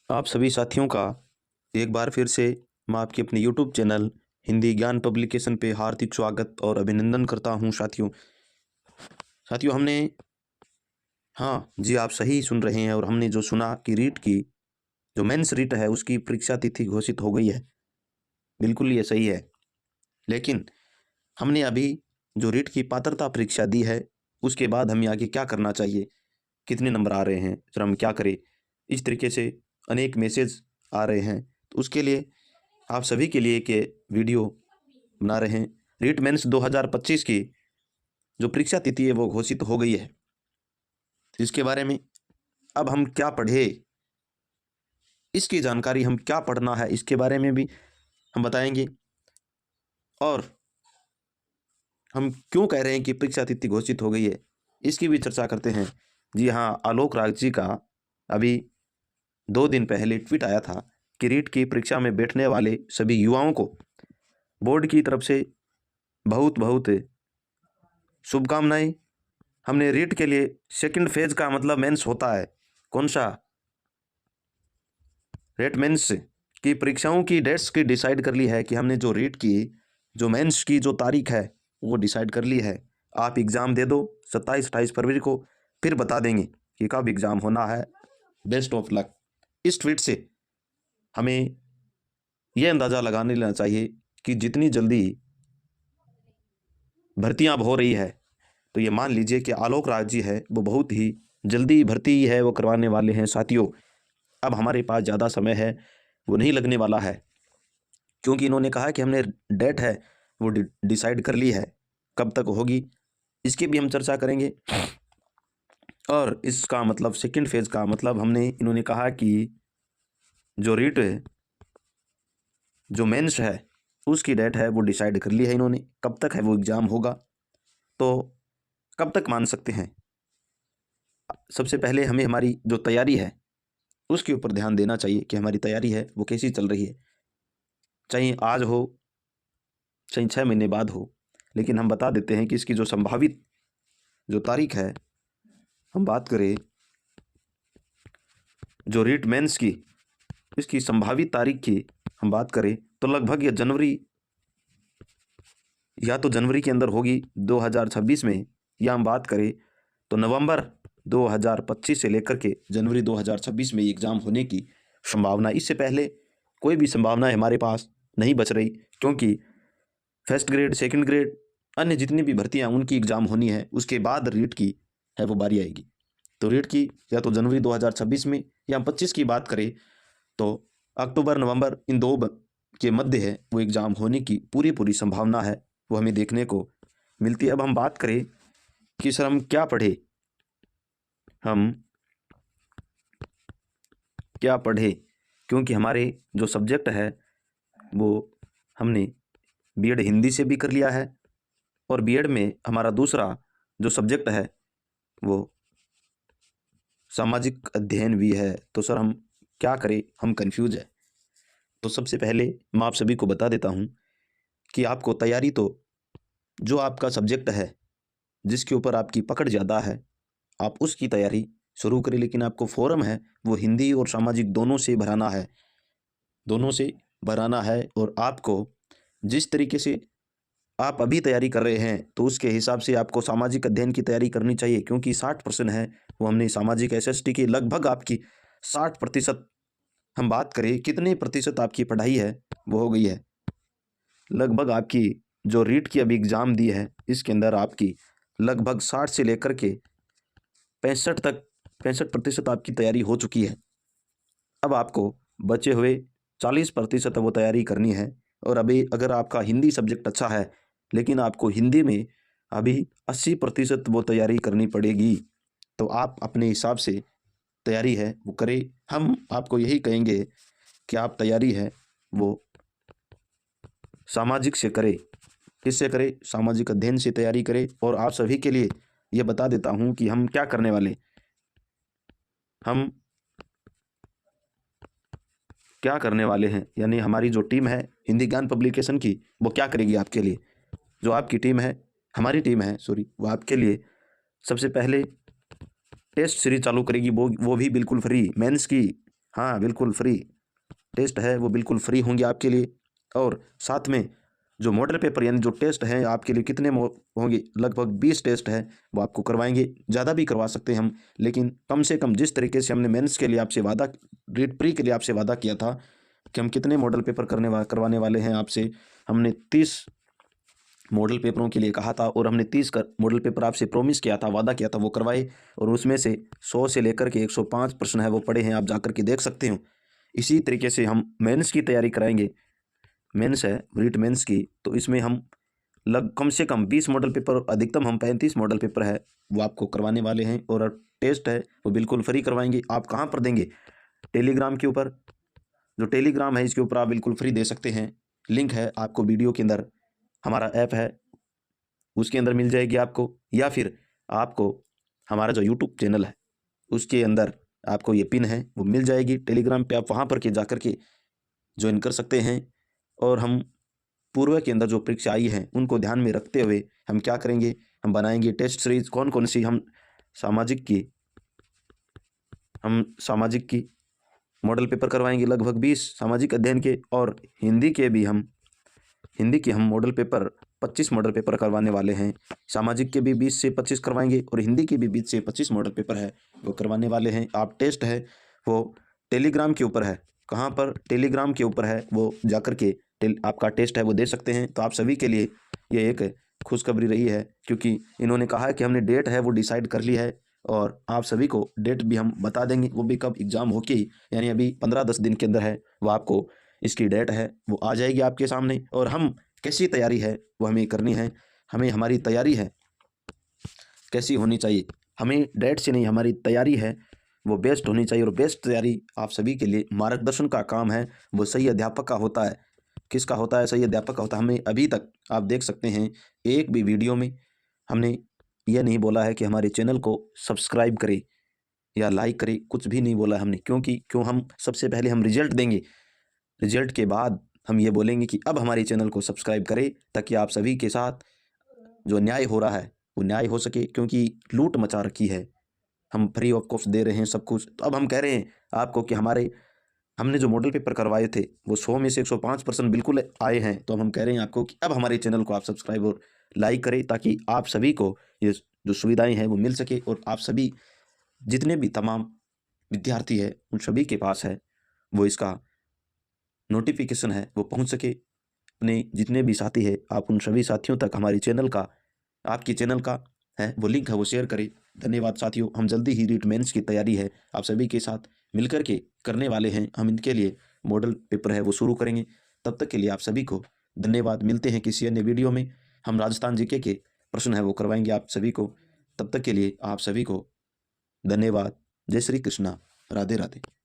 आप सभी साथियों का एक बार फिर से मैं आपके अपने यूट्यूब चैनल हिंदी ज्ञान पब्लिकेशन पे हार्दिक स्वागत और अभिनंदन करता हूं। साथियों हमने, हाँ जी, आप सही सुन रहे हैं। और हमने जो सुना कि रीट की जो मेंस रीट है उसकी परीक्षा तिथि घोषित हो गई है। बिल्कुल ये सही है। लेकिन हमने अभी जो रीट की पात्रता परीक्षा दी है उसके बाद हमें आगे क्या करना चाहिए, कितने नंबर आ रहे हैं, फिर हम क्या करें, इस तरीके से अनेक मैसेज आ रहे हैं। तो उसके लिए आप सभी के लिए एक वीडियो बना रहे हैं। रीट मेंस 2025 की जो परीक्षा तिथि है वो घोषित हो गई है। तो इसके बारे में अब हम क्या पढ़े, इसकी जानकारी, हम क्या पढ़ना है इसके बारे में भी हम बताएंगे। और हम क्यों कह रहे हैं कि परीक्षा तिथि घोषित हो गई है इसकी भी चर्चा करते हैं। जी हाँ, आलोक राज जी का अभी 2 दिन पहले ट्वीट आया था कि रीट की परीक्षा में बैठने वाले सभी युवाओं को बोर्ड की तरफ से बहुत बहुत शुभकामनाएं। हमने रीट के लिए सेकंड फेज का मतलब मेंस होता है, कौन सा, रीट मेंस की परीक्षाओं की डेट्स की डिसाइड कर ली है कि हमने जो रीट की जो मेंस की जो तारीख है वो डिसाइड कर ली है। आप एग्ज़ाम दे दो 27-28 फरवरी को, फिर बता देंगे कि कब एग्ज़ाम होना है। Best of luck. इस ट्वीट से हमें यह अंदाज़ा लगाने लेना चाहिए कि जितनी जल्दी भर्तियां अब हो रही है तो ये मान लीजिए कि आलोक राज जी है वो बहुत ही जल्दी भर्ती है वो करवाने वाले हैं। साथियों, अब हमारे पास ज़्यादा समय है वो नहीं लगने वाला है, क्योंकि इन्होंने कहा कि हमने डेट है वो डिसाइड कर ली है, कब तक होगी इसकी भी हम चर्चा करेंगे। और इसका मतलब सेकंड फेज का मतलब हमने, इन्होंने कहा कि जो रीट जो मेंस है उसकी डेट है वो डिसाइड कर ली है इन्होंने, कब तक है वो एग्ज़ाम होगा। तो कब तक मान सकते हैं, सबसे पहले हमें हमारी जो तैयारी है उसके ऊपर ध्यान देना चाहिए कि हमारी तैयारी है वो कैसी चल रही है। चाहे आज हो, चाहे 6 महीने बाद हो, लेकिन हम बता देते हैं कि इसकी जो संभावित जो तारीख है, हम बात करें जो रीट मेंस की इसकी संभावित तारीख की हम बात करें तो लगभग ये जनवरी, या तो जनवरी के अंदर होगी 2026 में, या हम बात करें तो नवंबर 2025 से लेकर के जनवरी 2026 में एग्ज़ाम होने की संभावना। इससे पहले कोई भी संभावना हमारे पास नहीं बच रही, क्योंकि फर्स्ट ग्रेड, सेकंड ग्रेड, अन्य जितनी भी भर्तियां उनकी एग्ज़ाम होनी है उसके बाद रीट की है वो बारी आएगी। तो रीट की या तो जनवरी 2026 में, या हम 25 की बात करें तो अक्टूबर नवंबर, इन दो के मध्य है वो एग्ज़ाम होने की पूरी पूरी संभावना है, वो हमें देखने को मिलती है। अब हम बात करें कि सर हम क्या पढ़े, हम क्या पढ़े, क्योंकि हमारे जो सब्जेक्ट है वो हमने बीएड हिंदी से भी कर लिया है, और बीएड में हमारा दूसरा जो सब्जेक्ट है वो सामाजिक अध्ययन भी है। तो सर हम क्या करें, हम कंफ्यूज है। तो सबसे पहले मैं आप सभी को बता देता हूँ कि आपको तैयारी तो जो आपका सब्जेक्ट है जिसके ऊपर आपकी पकड़ ज़्यादा है आप उसकी तैयारी शुरू करें, लेकिन आपको फॉर्म है वो हिंदी और सामाजिक दोनों से भराना है, दोनों से भराना है। और आपको जिस तरीके से आप अभी तैयारी कर रहे हैं तो उसके हिसाब से आपको सामाजिक अध्ययन की तैयारी करनी चाहिए, क्योंकि 60% है वो हमने सामाजिक एसएसटी की, लगभग आपकी 60%, हम बात करें कितने प्रतिशत आपकी पढ़ाई है वो हो गई है, लगभग आपकी जो रीट की अभी एग्ज़ाम दी है इसके अंदर आपकी लगभग 60 से लेकर के 65 तक, 65% आपकी तैयारी हो चुकी है। अब आपको बचे हुए 40% वो तैयारी करनी है। और अभी अगर आपका हिंदी सब्जेक्ट अच्छा है लेकिन आपको हिंदी में अभी 80% वो तैयारी करनी पड़ेगी, तो आप अपने हिसाब से तैयारी है वो करें। हम आपको यही कहेंगे कि आप तैयारी है वो सामाजिक से करें, किससे करें, सामाजिक अध्ययन से तैयारी करें। और आप सभी के लिए ये बता देता हूँ कि हम क्या करने वाले, हम क्या करने वाले हैं, यानी हमारी जो टीम है हिंदी ज्ञान पब्लिकेशन की वो क्या करेगी आपके लिए, जो आपकी टीम है, हमारी टीम है सॉरी, वो आपके लिए सबसे पहले टेस्ट सीरीज चालू करेगी, वो भी बिल्कुल फ्री। मेंस की हाँ, बिल्कुल फ्री टेस्ट है वो बिल्कुल फ्री होंगे आपके लिए। और साथ में जो मॉडल पेपर यानी जो टेस्ट हैं आपके लिए कितने होंगे, लगभग 20 टेस्ट है वो आपको करवाएंगे। ज़्यादा भी करवा सकते हैं हम, लेकिन कम से कम जिस तरीके से हमने मेंस के लिए आपसे वादा, रीट प्री के लिए आपसे वादा किया था कि हम कितने मॉडल पेपर करवाने वाले हैं आपसे, हमने 30 मॉडल पेपरों के लिए कहा था और हमने 30 मॉडल पेपर आपसे प्रॉमिस किया था, वादा किया था, वो करवाए। और उसमें से 100 से लेकर के 105 प्रश्न है वो पड़े हैं, आप जाकर के देख सकते हो। इसी तरीके से हम मेंस की तैयारी कराएंगे। मेंस है रीट मेंस की, तो इसमें हम कम से कम 20 मॉडल पेपर, अधिकतम हम 35 मॉडल पेपर है वो आपको करवाने वाले हैं। और टेस्ट है वो बिल्कुल फ्री करवाएंगे। आप कहाँ पर देंगे? टेलीग्राम के ऊपर, जो टेलीग्राम है इसके ऊपर आप बिल्कुल फ्री दे सकते हैं। लिंक है आपको वीडियो के अंदर, हमारा ऐप है उसके अंदर मिल जाएगी आपको, या फिर आपको हमारा जो यूट्यूब चैनल है उसके अंदर आपको ये पिन है वो मिल जाएगी टेलीग्राम पे, आप वहाँ पर के जाकर के ज्वाइन कर सकते हैं। और हम पूर्व के अंदर जो परीक्षा आई है उनको ध्यान में रखते हुए हम क्या करेंगे, हम बनाएंगे टेस्ट सीरीज। कौन कौन सी? सामाजिक की मॉडल पेपर करवाएंगे, लगभग 20 सामाजिक अध्ययन के, और हिंदी के हम मॉडल पेपर 25 मॉडल पेपर करवाने वाले हैं। सामाजिक के भी 20 से 25 करवाएंगे और हिंदी के भी 20 से 25 मॉडल पेपर है वो करवाने वाले हैं। आप टेस्ट है वो टेलीग्राम के ऊपर है, कहाँ पर? टेलीग्राम के ऊपर है, वो जाकर के आपका टेस्ट है वो दे सकते हैं। तो आप सभी के लिए ये एक खुशखबरी रही है, क्योंकि इन्होंने कहा है कि हमने डेट है वो डिसाइड कर ली है, और आप सभी को डेट भी हम बता देंगे, वो भी कब एग्ज़ाम होके ही, यानी अभी 15-10 दिन के अंदर है वो आपको इसकी डेट है वो आ जाएगी आपके सामने। और हम कैसी तैयारी है वो हमें करनी है, हमारी तैयारी है कैसी होनी चाहिए, हमें डेट से नहीं, हमारी तैयारी है वो बेस्ट होनी चाहिए। और बेस्ट तैयारी आप सभी के लिए मार्गदर्शन का काम है वो सही अध्यापक का होता है। किसका होता है? सही अध्यापक का होता है। हमें अभी तक आप देख सकते हैं एक भी वीडियो में हमने यह नहीं बोला है कि हमारे चैनल को सब्सक्राइब करें या लाइक करें, कुछ भी नहीं बोला हमने। क्यों हम सबसे पहले हम रिजल्ट देंगे, रिजल्ट के बाद हम ये बोलेंगे कि अब हमारे चैनल को सब्सक्राइब करें, ताकि आप सभी के साथ जो न्याय हो रहा है वो न्याय हो सके। क्योंकि लूट मचा रखी है, हम फ्री ऑफ कॉस्ट दे रहे हैं सब कुछ। तो अब हम कह रहे हैं आपको कि हमने जो मॉडल पेपर करवाए थे वो 100 में से 105% बिल्कुल आए हैं। तो अब हम कह रहे हैं आपको कि अब हमारे चैनल को आप सब्सक्राइब और लाइक करें, ताकि आप सभी को ये जो सुविधाएं हैं वो मिल सके, और आप सभी जितने भी तमाम विद्यार्थी है उन सभी के पास है वो इसका नोटिफिकेशन है वो पहुंच सके। अपने जितने भी साथी है आप उन सभी साथियों तक हमारी चैनल का, आपकी चैनल का है वो लिंक है वो शेयर करें। धन्यवाद साथियों। हम जल्दी ही रीट मेंस की तैयारी है आप सभी के साथ मिलकर के करने वाले हैं। हम इनके लिए मॉडल पेपर है वो शुरू करेंगे। तब तक के लिए आप सभी को धन्यवाद। मिलते हैं किसी अन्य वीडियो में। हम राजस्थान जीके के प्रश्न है वो करवाएंगे आप सभी को। तब तक के लिए आप सभी को धन्यवाद। जय श्री कृष्णा। राधे राधे।